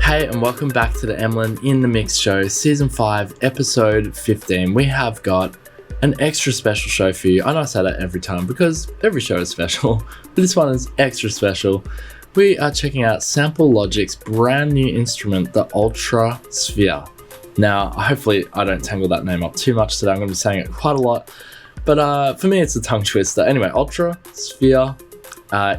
Hey, and welcome back to the Emlyn in the Mix show, season 5, episode 15. We have got an extra special show for you. I know I say that every time because every show is special, but this one is extra special. We are checking out Sample Logic's brand new instrument, the UltraSPHERE. Now, hopefully I don't tangle that name up too much today. I'm going to be saying it quite a lot, but for me it's a tongue twister. Anyway, UltraSPHERE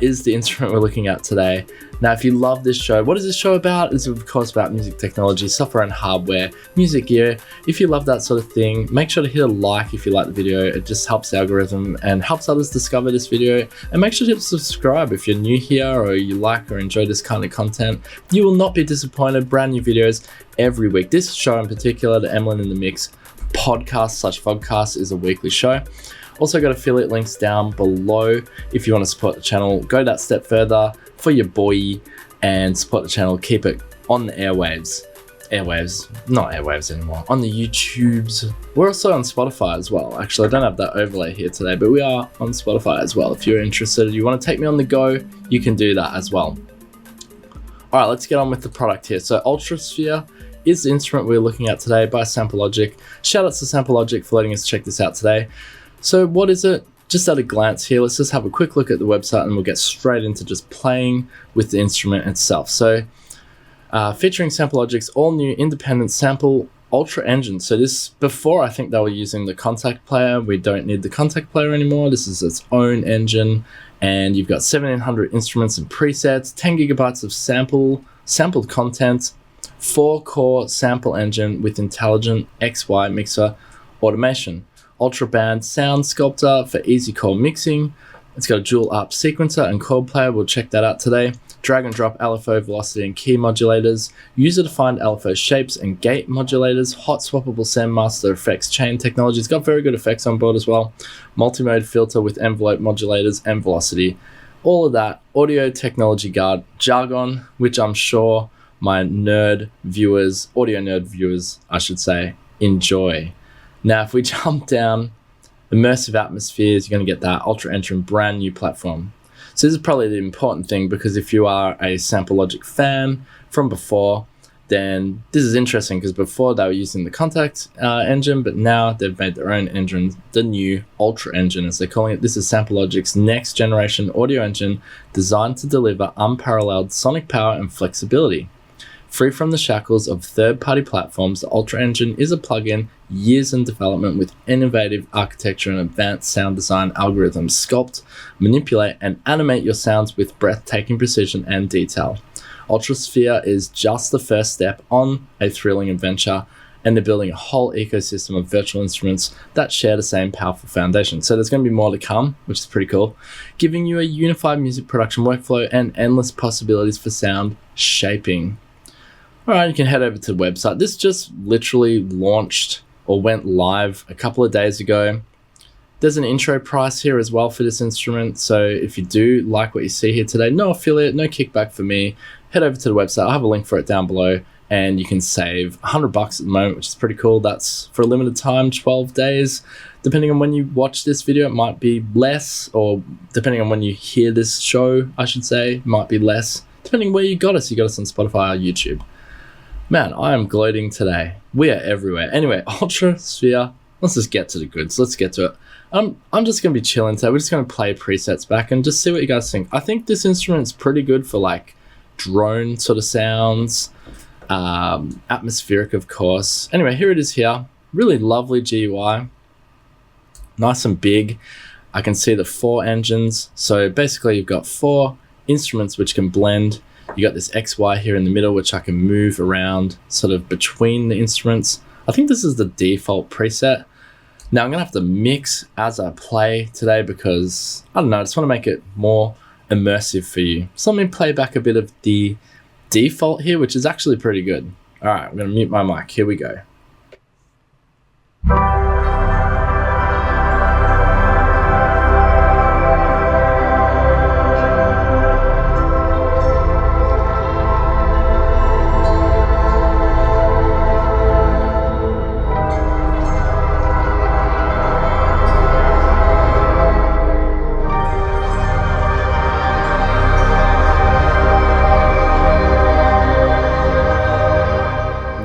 is the instrument we're looking at today. Now, if you love this show, what is this show about? It's of course about music technology, software and hardware, music gear. If you love that sort of thing, make sure to hit a like if you like the video. It just helps the algorithm and helps others discover this video. And make sure to subscribe if you're new here or you like or enjoy this kind of content. You will not be disappointed. Brand new videos every week. This show in particular, the Emlyn in the Mix podcast/vodcast, is a weekly show. Also got affiliate links down below if you want to support the channel. Go that step further for your boy and support the channel. Keep it on the airwaves. Not airwaves anymore. On the YouTubes. We're also on Spotify as well. Actually, I don't have that overlay here today, but we are on Spotify as well. If you're interested, you want to take me on the go, you can do that as well. All right, let's get on with the product here. So UltraSPHERE is the instrument we're looking at today by Sample Logic. Shout out to Sample Logic for letting us check this out today. So what is it? Just at a glance here, let's just have a quick look at the website and we'll get straight into just playing with the instrument itself. So featuring Sample Logic's all new independent sample Ultra engine. So this, before I think they were using the contact player. We don't need the contact player anymore. This is its own engine, and you've got 1700 instruments and presets, 10 gigabytes of sampled content, 4-core sample engine with intelligent XY mixer automation. Ultra band sound sculptor for easy chord mixing. It's got a dual ARP sequencer and chord player. We'll check that out today. Drag and drop LFO velocity and key modulators. User-defined LFO shapes and gate modulators. Hot swappable sandmaster effects chain technology. It's got very good effects on board as well. Multi-mode filter with envelope modulators and velocity. All of that audio technology jargon, which I'm sure my audio nerd viewers, I should say, enjoy. Now, if we jump down, immersive atmospheres, you're going to get that Ultra Engine brand new platform. So this is probably the important thing, because if you are a Sample Logic fan from before, then this is interesting, because before they were using the contact engine, but now they've made their own engine, the new Ultra Engine as they're calling it. This is Sample Logic's next generation audio engine designed to deliver unparalleled sonic power and flexibility. Free from the shackles of third-party platforms, the Ultra Engine is a plugin years in development with innovative architecture and advanced sound design algorithms. Sculpt, manipulate, and animate your sounds with breathtaking precision and detail. UltraSPHERE is just the first step on a thrilling adventure, and they're building a whole ecosystem of virtual instruments that share the same powerful foundation. So there's going to be more to come, which is pretty cool, giving you a unified music production workflow and endless possibilities for sound shaping. All right, you can head over to the website. This just literally launched or went live a couple of days ago. There's an intro price here as well for this instrument. So if you do like what you see here today, no affiliate, no kickback for me, head over to the website. I'll have a link for it down below, and you can save $100 at the moment, which is pretty cool. That's for a limited time, 12 days. Depending on when you watch this video, it might be less, or depending on when you hear this show, I should say, it might be less. Depending where you got us on Spotify or YouTube. Man, I am gloating today. We are everywhere. Anyway, UltraSPHERE. Let's just get to the goods. Let's get to it. I'm just going to be chilling today. We're just going to play presets back and just see what you guys think. I think this instrument's pretty good for like drone sort of sounds. Atmospheric, of course. Anyway, here it is here. Really lovely GUI. Nice and big. I can see the 4 engines. So basically you've got 4 instruments which can blend. You got this XY here in the middle, which I can move around sort of between the instruments. I think this is the default preset. Now I'm gonna have to mix as I play today because, I don't know, I just wanna make it more immersive for you. So let me play back a bit of the default here, which is actually pretty good. All right, I'm gonna mute my mic, here we go.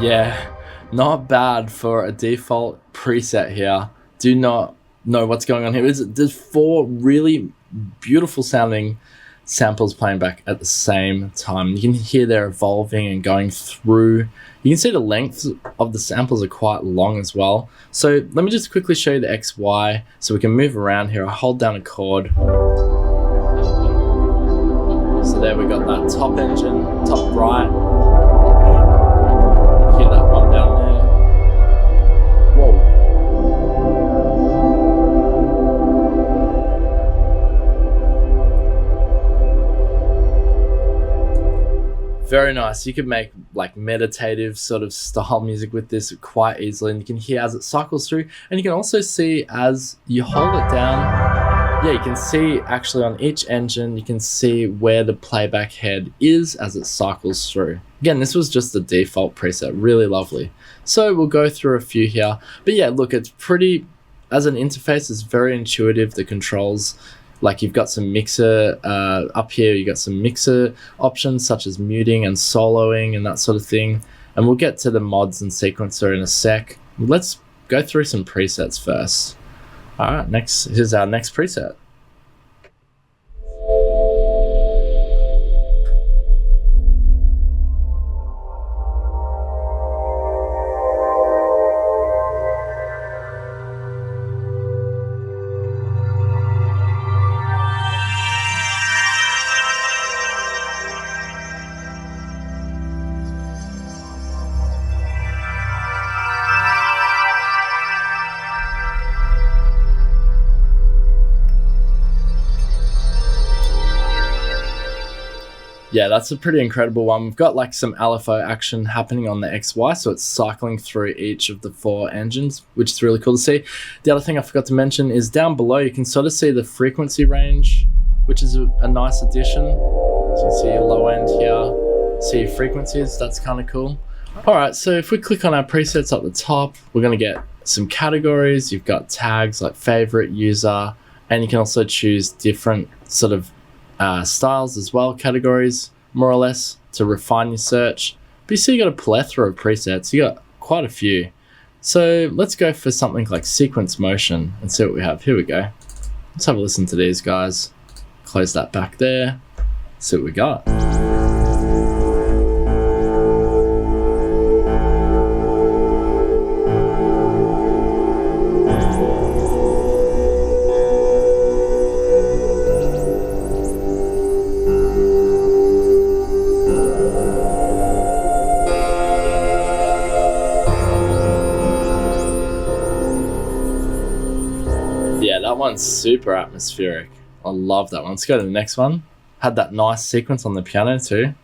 Yeah, not bad for a default preset here. Do not know what's going on here. There's 4 really beautiful sounding samples playing back at the same time. You can hear they're evolving and going through. You can see the lengths of the samples are quite long as well. So let me just quickly show you the XY so we can move around here. I hold down a chord. So there we got that top engine, top right. Hear that one down there. Whoa. Very nice. You could make like meditative sort of style music with this quite easily, and you can hear as it cycles through, and you can also see as you hold it down, yeah, you can see actually on each engine, you can see where the playback head is as it cycles through. Again, this was just the default preset, really lovely. So we'll go through a few here, but yeah, look, it's pretty, as an interface, it's very intuitive, the controls. Like you've got some mixer up here, you got some mixer options such as muting and soloing and that sort of thing. And we'll get to the mods and sequencer in a sec. Let's go through some presets first. All right, here's our next preset. Yeah, that's a pretty incredible one. We've got like some LFO action happening on the XY, so it's cycling through each of the 4 engines, which is really cool to see. The other thing I forgot to mention is down below, you can sort of see the frequency range, which is a nice addition. So you can see your low end here, see your frequencies, that's kind of cool. All right, so if we click on our presets at the top, we're gonna get some categories. You've got tags like favorite, user, and you can also choose different sort of styles as well, categories, more or less, to refine your search. But you see you got a plethora of presets, you got quite a few. So let's go for something like sequence motion and see what we have. Here we go. Let's have a listen to these guys. Close that back there, see what we got. Yeah, that one's super atmospheric. I love that one. Let's go to the next one. Had that nice sequence on the piano too.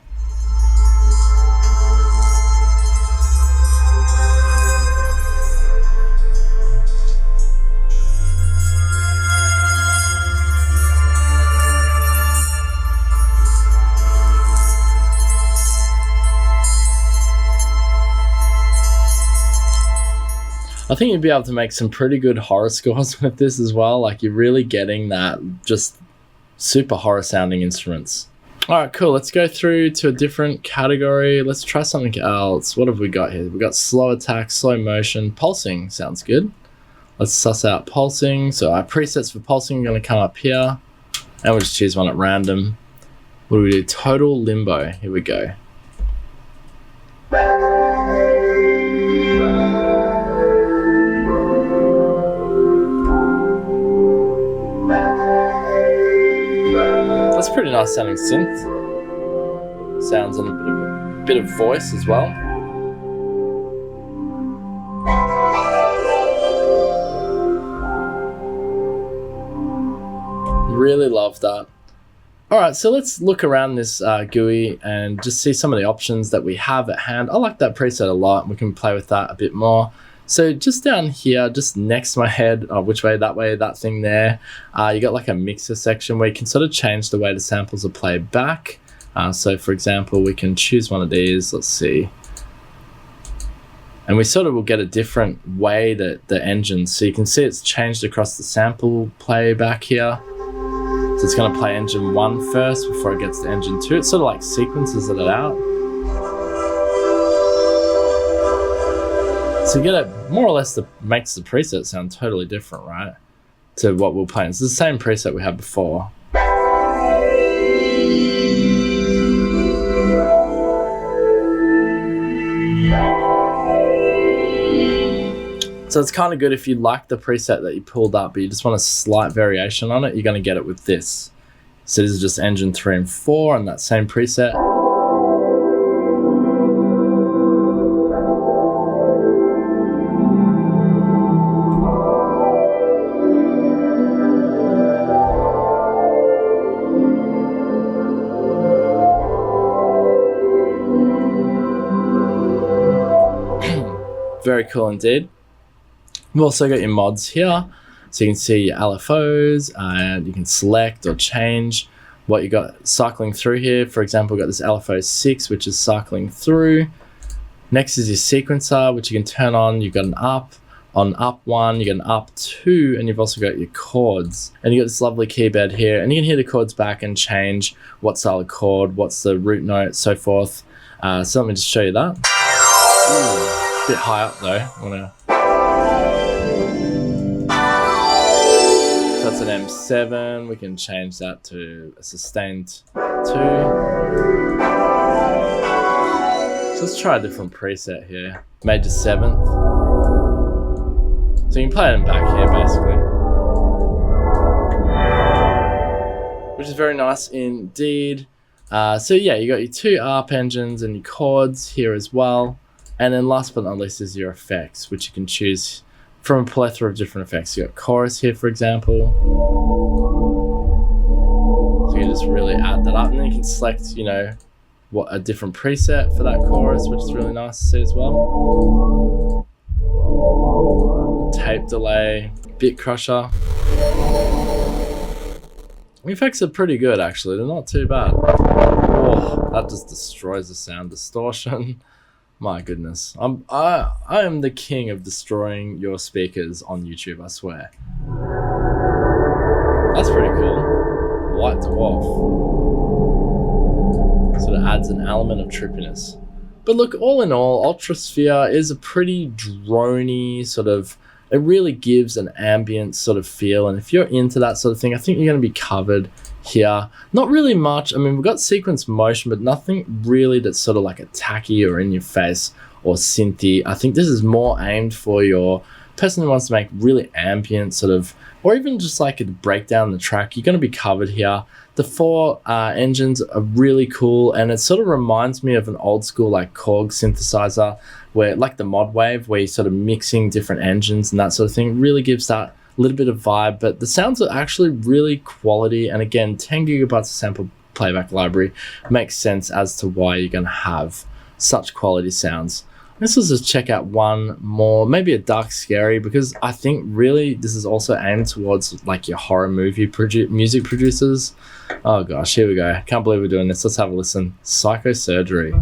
I think you'd be able to make some pretty good horror scores with this as well. Like you're really getting that just super horror sounding instruments. All right, cool. Let's go through to a different category. Let's try something else. What have we got here? We've got slow attack, slow motion, pulsing. Sounds good. Let's suss out pulsing. So our presets for pulsing are going to come up here. And we'll just choose one at random. What do we do? Total limbo. Here we go. That's pretty nice sounding synth. Sounds and a bit of voice as well. Really love that. All right, so let's look around this GUI and just see some of the options that we have at hand. I like that preset a lot. We can play with that a bit more. So just down here, just next to my head, which way, that thing there, you got like a mixer section where you can sort of change the way the samples are played back. So for example, we can choose one of these, let's see. And we sort of will get a different way that the engine, so you can see it's changed across the sample playback here. So it's gonna play engine 1 first before it gets to engine 2. It sort of like sequences it out. So you get it more or less makes the preset sound totally different, right? To what we're playing. It's the same preset we had before. So it's kind of good if you like the preset that you pulled up, but you just want a slight variation on it, you're going to get it with this. So this is just engine 3 and 4 and that same preset. Very cool indeed. We've also got your mods here, so you can see your LFOs, and you can select or change what you got cycling through here. For example, we've got this LFO 6, which is cycling through. Next is your sequencer, which you can turn on. You've got an up, on up 1, you got an up 2, and you've also got your chords. And you've got this lovely keyboard here, and you can hear the chords back and change what style of chord, what's the root note, so forth. So let me just show you that. Ooh, a bit high up though. So that's an M7, we can change that to a sustained 2. So let's try a different preset here. Major 7th. So you can play it in back here basically. Which is very nice indeed. So yeah, you got your 2 ARP engines and your chords here as well. And then last but not least is your effects, which you can choose from a plethora of different effects. You got chorus here, for example. So you can just really add that up, and then you can select, you know, what a different preset for that chorus, which is really nice to see as well. Tape delay, bit crusher. The effects are pretty good actually, they're not too bad. Oh, that just destroys the sound distortion. My goodness, I am the king of destroying your speakers on YouTube, I swear. That's pretty cool. White dwarf. Sort of adds an element of trippiness. But look, all in all, UltraSPHERE is a pretty droney sort of, it really gives an ambient sort of feel. And if you're into that sort of thing, I think you're going to be covered here. Not really much. I mean, we've got sequence motion, but nothing really that's sort of like a tacky or in your face or synthy. I think this is more aimed for your person who wants to make really ambient sort of, or even just like a breakdown the track. You're going to be covered here. The 4 engines are really cool, and it sort of reminds me of an old school like Korg synthesizer, where like the mod wave, where you're sort of mixing different engines and that sort of thing. It really gives that little bit of vibe, but the sounds are actually really quality. And again, 10 gigabytes of sample playback library makes sense as to why you're going to have such quality sounds. Let's just check out one more, maybe a dark scary, because I think really this is also aimed towards like your horror movie music producers. Oh gosh, here we go. Can't believe we're doing this. Let's have a listen. Psychosurgery.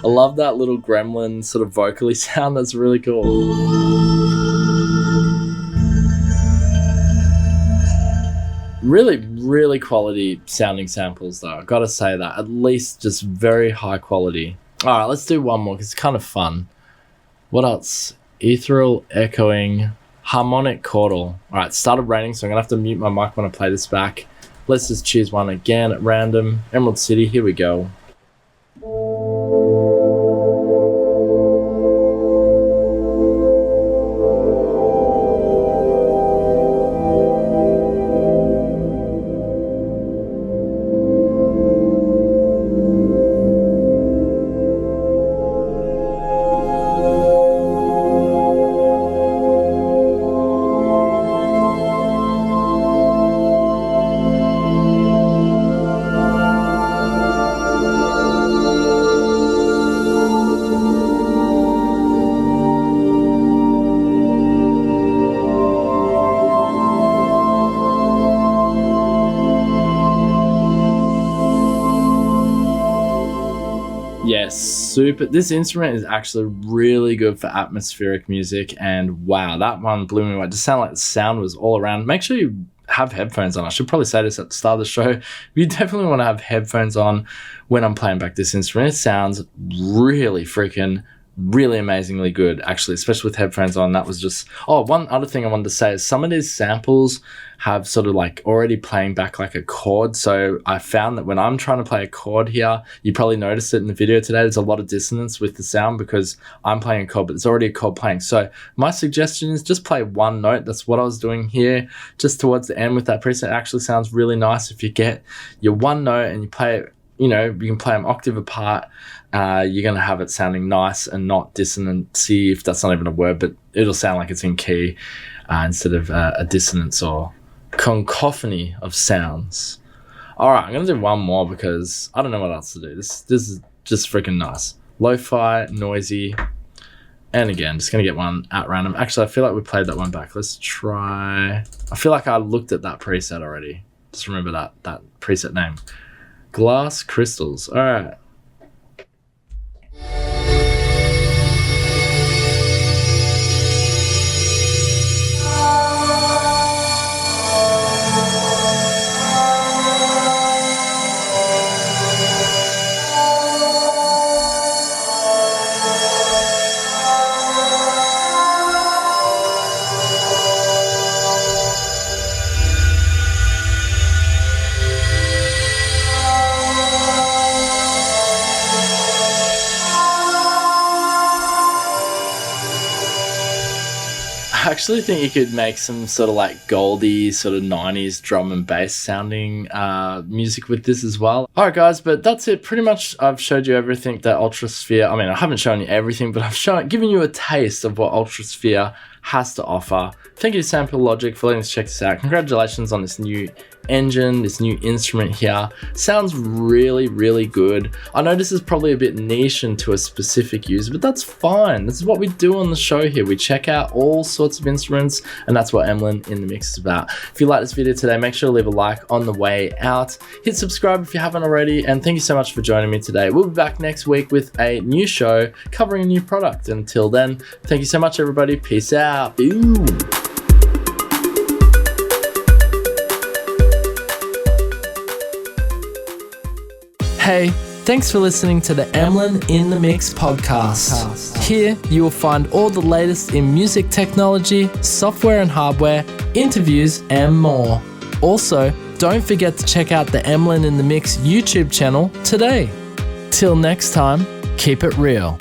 I love that little gremlin sort of vocally sound. That's really cool. Really quality sounding samples though. I gotta say that. At least just very high quality. All right, let's do one more because it's kind of fun. What else? Ethereal, echoing, harmonic chordal. All right, started raining, so I'm gonna have to mute my mic when I play this back. Let's just choose one again at random. Emerald City, here we go. This instrument is actually really good for atmospheric music, and wow, that one blew me away. It just sounded like the sound was all around. Make sure you have headphones on. I should probably say this at the start of the show. You definitely want to have headphones on when I'm playing back this instrument. It sounds really amazingly good, actually, especially with headphones on. That was just... Oh, one other thing I wanted to say is some of these samples have sort of like already playing back like a chord. So I found that when I'm trying to play a chord here, you probably noticed it in the video today, there's a lot of dissonance with the sound because I'm playing a chord, but there's already a chord playing. So my suggestion is just play one note. That's what I was doing here. Just towards the end with that preset, it actually sounds really nice. If you get your one note and you play it, you can play them octave apart, you're going to have it sounding nice and not dissonant. See if that's not even a word, but it'll sound like it's in key instead of a dissonance or cacophony of sounds. All right, I'm going to do one more because I don't know what else to do. This is just freaking nice. Lo-fi, noisy, and again, just going to get one at random. Actually, I feel like we played that one back. Let's try... I feel like I looked at that preset already. Just remember that preset name. Glass crystals. All right. I actually think you could make some sort of like Goldie sort of 90s drum and bass sounding music with this as well. Alright guys, but that's it. Pretty much I've showed you everything that UltraSPHERE, I mean I haven't shown you everything, but I've given you a taste of what UltraSPHERE has to offer. Thank you to Sample Logic for letting us check this out. Congratulations on this new engine, this new instrument here. Sounds really good. I know this is probably a bit niche into a specific user, but that's fine. This is what we do on the show here. We check out all sorts of instruments, and that's what Emlyn in the Mix is about. If you like this video today, make sure to leave a like on the way out. Hit subscribe if you haven't already, and thank you so much for joining me today. We'll be back next week with a new show covering a new product. Until then, thank you so much everybody. Peace out. Boom. Hey, thanks for listening to the Emlyn in the Mix podcast. Here you will find all the latest in music technology, software and hardware, interviews and more. Also, don't forget to check out the Emlyn in the Mix YouTube channel today. Till next time, keep it real.